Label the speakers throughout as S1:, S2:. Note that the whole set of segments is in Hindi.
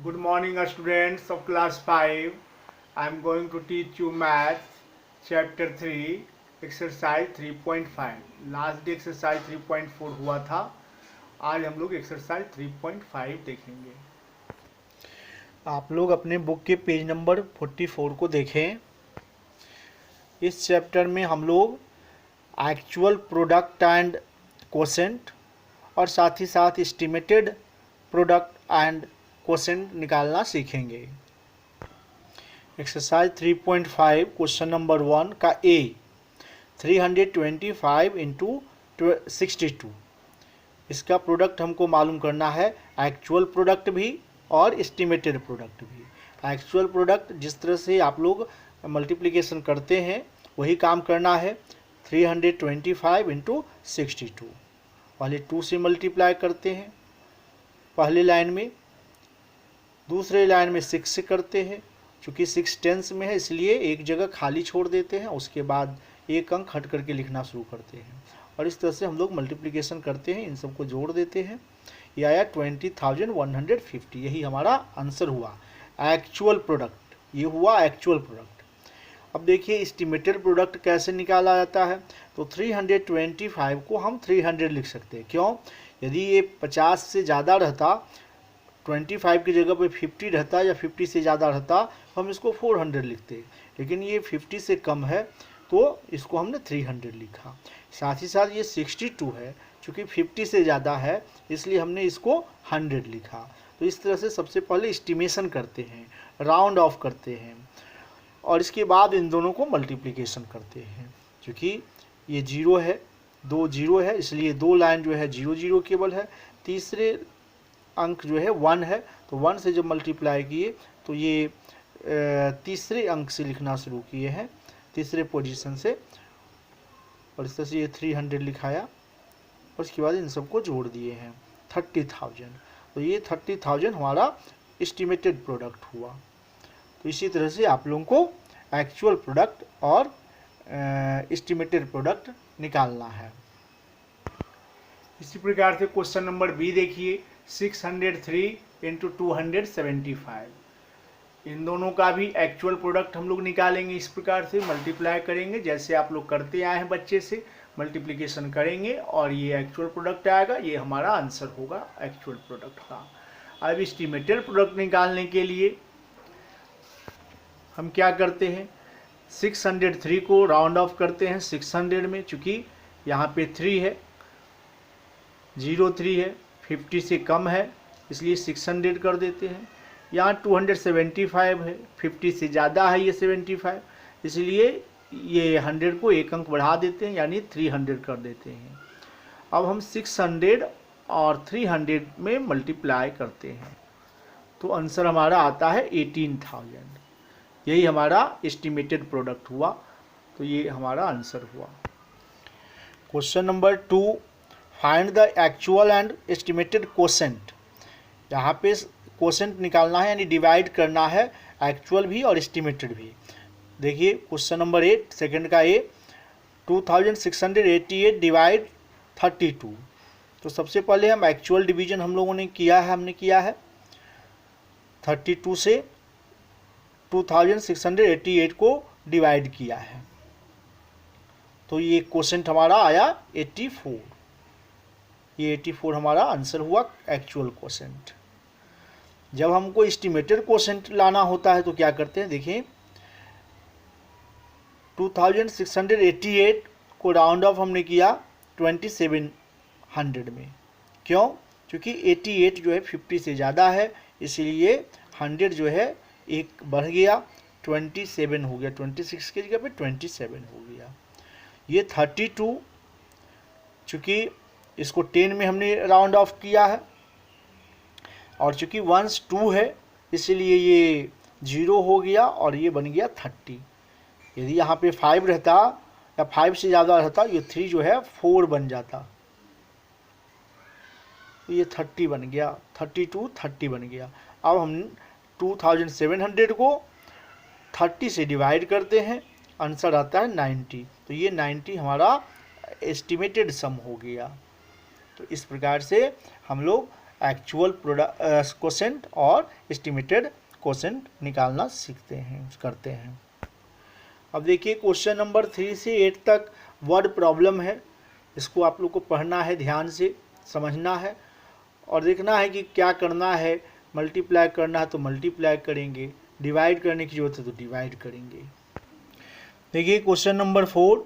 S1: Good morning, students of class 5. I am going to teach you maths, chapter 3, exercise 3.5. Last day exercise 3.4 हुआ था. आज हम लोग एक्सरसाइज 3.5 देखेंगे.
S2: आप लोग अपने बुक के पेज नंबर 44 को देखें. इस चैप्टर में हम लोग एक्चुअल प्रोडक्ट एंड कोसेंट और साथ ही साथ एस्टिमेटेड प्रोडक्ट एंड कोसेंट निकालना सीखेंगे. एक्सरसाइज 3.5 क्वेश्चन नंबर 1 का ए 325 इंटू 62. इसका प्रोडक्ट हमको मालूम करना है, एक्चुअल प्रोडक्ट भी और एस्टिमेटेड प्रोडक्ट भी. एक्चुअल प्रोडक्ट जिस तरह से आप लोग मल्टीप्लिकेशन करते हैं वही काम करना है. 325 इंटू 62 पहले 2 से मल्टीप्लाई करते हैं पहले लाइन में, दूसरे लाइन में 6 से करते हैं. चूँकि 6 टेंस में है इसलिए एक जगह खाली छोड़ देते हैं, उसके बाद एक अंक हट करके लिखना शुरू करते हैं और इस तरह से हम लोग मल्टीप्लिकेशन करते हैं, इन सबको जोड़ देते हैं. ये आया 20,150. यही हमारा आंसर हुआ. एक्चुअल प्रोडक्ट, ये हुआ एक्चुअल प्रोडक्ट. अब देखिए एस्टिमेटेड प्रोडक्ट कैसे निकाला जाता है. तो 325 को हम 300 लिख सकते हैं. क्यों? यदि ये 50 से ज़्यादा रहता, 25 की जगह पे 50 रहता या 50 से ज़्यादा रहता तो हम इसको 400 लिखते, लेकिन ये 50 से कम है तो इसको हमने 300 लिखा. साथ ही साथ ये 62 है, चूँकि 50 से ज़्यादा है इसलिए हमने इसको 100 लिखा. तो इस तरह से सबसे पहले एस्टिमेशन करते हैं, राउंड ऑफ करते हैं और इसके बाद इन दोनों को मल्टीप्लिकेशन करते हैं. क्योंकि ये 0 है, 2 0 है इसलिए 2 लाइन जो है 0 0 केवल है. तीसरे अंक जो है 1 है, तो 1 से जब मल्टीप्लाई किए तो ये तीसरे अंक से लिखना शुरू किए हैं, तीसरे पोजीशन से, और इस तरह से ये 300 लिखाया और उसके बाद इन सबको जोड़ दिए हैं 30,000. तो ये 30,000 हमारा एस्टिमेटेड प्रोडक्ट हुआ. तो इसी तरह से आप लोगों को एक्चुअल प्रोडक्ट और एस्टिमेटेड प्रोडक्ट निकालना है.
S1: इसी प्रकार से क्वेश्चन नंबर बी देखिए, 603 इंटू 275. इन दोनों का भी एक्चुअल प्रोडक्ट हम लोग निकालेंगे. इस प्रकार से मल्टीप्लाई करेंगे जैसे आप लोग करते आए हैं बच्चे से, मल्टीप्लिकेशन करेंगे और ये एक्चुअल प्रोडक्ट आएगा. ये हमारा आंसर होगा एक्चुअल प्रोडक्ट का. अब एस्टिमेटेड प्रोडक्ट निकालने के लिए हम क्या करते हैं, 603 को राउंड ऑफ करते हैं 600 में. चूँकि यहाँ पे 3 है, 03 है, 50 से कम है इसलिए 600 कर देते हैं. यहाँ 275 है, 50 से ज़्यादा है ये 75, इसलिए ये 100 को एक अंक बढ़ा देते हैं यानी 300 कर देते हैं. अब हम 600 और 300 में मल्टीप्लाई करते हैं तो आंसर हमारा आता है 18,000. यही हमारा एस्टिमेटेड प्रोडक्ट हुआ. तो ये हमारा आंसर हुआ.
S2: Question number 2, find the actual and estimated quotient. यहाँ पे कोसेंट निकालना है यानी डिवाइड करना है, एक्चुअल भी और एस्टिमेटेड भी. देखिए क्वेश्चन नंबर 8 सेकंड का ए 2688 डिवाइड 32. तो सबसे पहले हम एक्चुअल डिवीजन हम लोगों ने किया है, हमने किया है 32 से 2688 को डिवाइड किया है. तो ये कोसेंट हमारा आया 84. ये 84 हमारा आंसर हुआ एक्चुअल कोसेंट. जब हमको एस्टिमेटेड कोसेंट लाना होता है तो क्या करते हैं, देखिए 2688 को राउंड ऑफ हमने किया 2700 में. क्यों? क्योंकि 88 जो है 50 से ज़्यादा है इसलिए 100 जो है एक बढ़ गया, 27 हो गया. 26 की जगह पे 27 हो गया. ये 32 चूँकि इसको 10 में हमने राउंड ऑफ किया है और चूँकि 1 2 है इसलिए ये 0 हो गया और ये बन गया 30. यदि यहाँ पे 5 रहता या 5 से ज़्यादा रहता ये 3 जो है 4 बन जाता. तो ये 30 बन गया, 32 30 बन गया. अब हम 2700 को 30 से डिवाइड करते हैं, आंसर आता है 90. तो ये 90 हमारा एस्टिमेटेड सम हो गया. तो इस प्रकार से हम लोग एक्चुअल क्वोशेंट और एस्टिमेटेड क्वोशेंट निकालना सीखते हैं, करते हैं। अब देखिए क्वेश्चन नंबर 3 से 8 तक वर्ड प्रॉब्लम है। इसको आप लोग को पढ़ना है, ध्यान से समझना है और देखना है कि क्या करना है। मल्टीप्लाई करना है तो मल्टीप्लाई करेंगे, डिवाइड करने की जरूरत है तो डिवाइड करेंगे। देखिए question number 4,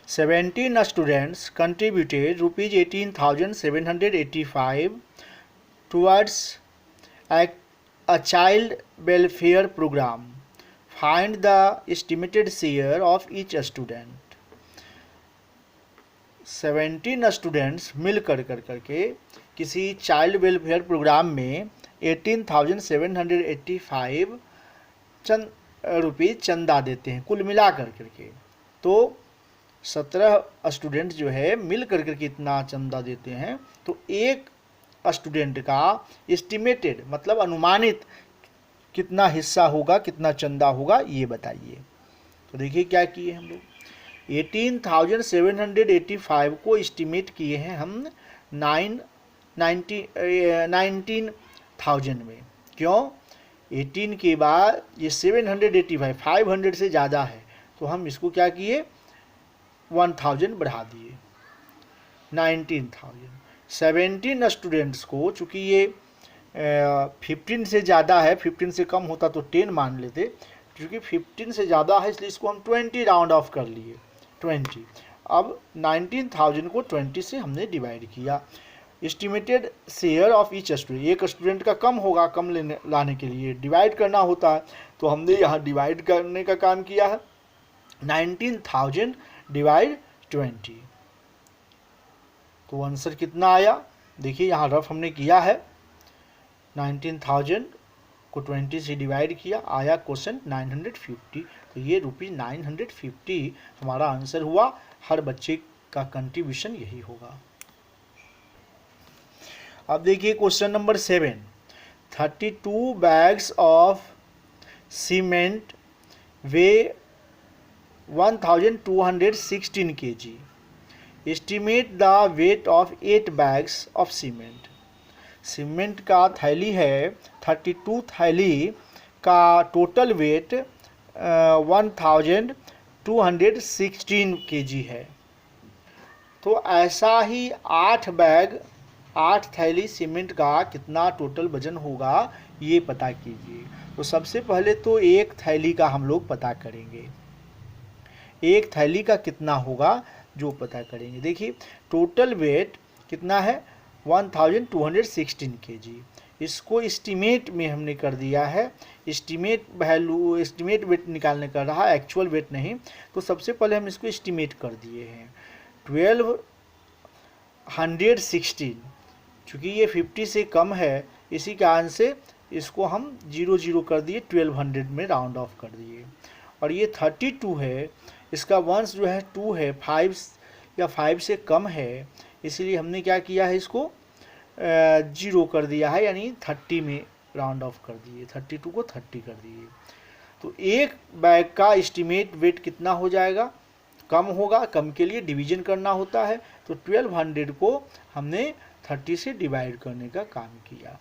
S2: 17 students contributed ₹18,785 towards a child welfare program. Find the estimated share of each student. 17 students मिल करके किसी चाइल्ड वेलफेयर प्रोग्राम में 18,785 रुपये चंदा देते हैं कुल मिला करके। तो 17 स्टूडेंट जो है मिल करके इतना चंदा देते हैं, तो एक स्टूडेंट का एस्टिमेटेड मतलब अनुमानित कितना हिस्सा होगा, कितना चंदा होगा, ये बताइए। तो देखिए क्या किए हम लोग, 18,785 को एस्टिमेट किए हैं हम 19,000 में। क्यों? 18 के बाद ये 785 500 से ज़्यादा है, तो हम इसको क्या किए 1000 बढ़ा दिए 19,000। 17 स्टूडेंट्स को, चूँकि ये 15 से ज़्यादा है, 15 से कम होता तो 10 मान लेते, क्योंकि 15 से ज़्यादा है इसलिए इसको हम 20 राउंड ऑफ कर लिए 20। अब 19,000 को 20 से हमने डिवाइड किया। Estimated share of each student, एक स्टूडेंट का कम होगा, कम लाने के लिए डिवाइड करना होता है, तो हमने यहाँ डिवाइड करने का काम किया है। 19,000 डिवाइड 20, तो आंसर कितना आया? देखिए यहाँ रफ हमने किया है, 19,000 को 20 से डिवाइड किया, आया क्वेश्चन 950। तो ये ₹950 हमारा आंसर हुआ। हर बच्चे का कंट्रीब्यूशन यही होगा। अब देखिए question number 7, 32 bags of cement way 1216 kg। Estimate the weight of 8 bags of cement. Cement का थैली है, 32 थैली का टोटल वेट 1216 kg है। तो ऐसा ही 8 बैग, 8 थैली सीमेंट का कितना टोटल वजन होगा, ये पता कीजिए। तो सबसे पहले तो एक थैली का हम लोग पता करेंगे, एक थैली का कितना होगा जो पता करेंगे। देखिए टोटल वेट कितना है 1216 kg। इसको एस्टिमेट में हमने कर दिया है, एस्टिमेट वैल्यू, एस्टिमेट वेट निकालने का रहा, एक्चुअल वेट नहीं। तो सबसे पहले हम इसको एस्टिमेट कर दिए हैं 1216, चूँकि ये 50 से कम है, इसी कारण से इसको हम 00 कर दिए, 1200 में राउंड ऑफ कर दिए। और ये 32 है, इसका वंश जो है 2 है, 5 या 5 से कम है, इसलिए हमने क्या किया है, इसको 0 कर दिया है, यानी 30 में राउंड ऑफ कर दिए, 32 को 30 कर दिए। तो एक बैग का एस्टिमेट वेट कितना हो जाएगा, कम होगा, कम के लिए डिवीजन करना होता है, तो 1200 को हमने 30 से डिवाइड करने का काम किया।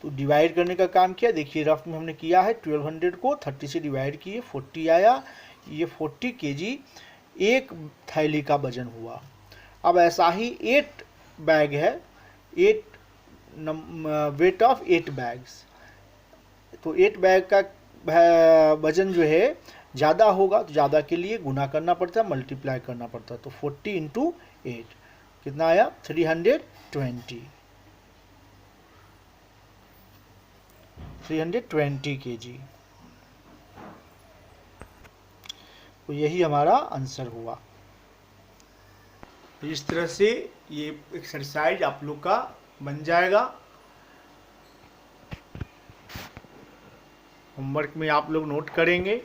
S2: तो डिवाइड करने का काम किया, देखिए रफ में हमने किया है, 1200 को 30 से डिवाइड किए, 40 आया। ये 40 kg एक थैली का वजन हुआ। अब ऐसा ही 8 बैग है, 8 वेट ऑफ 8 बैग्स, तो 8 बैग का वजन जो है ज़्यादा होगा, तो ज़्यादा के लिए गुना करना पड़ता है, मल्टीप्लाई करना पड़ता है। तो 40 × 8 कितना आया 320 kg। तो यही हमारा आंसर हुआ।
S1: इस तरह से ये एक्सरसाइज आप लोग का बन जाएगा। होमवर्क में आप लोग नोट करेंगे।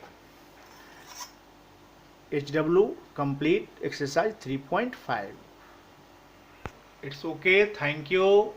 S1: HW complete exercise 3.5। It's okay, thank you.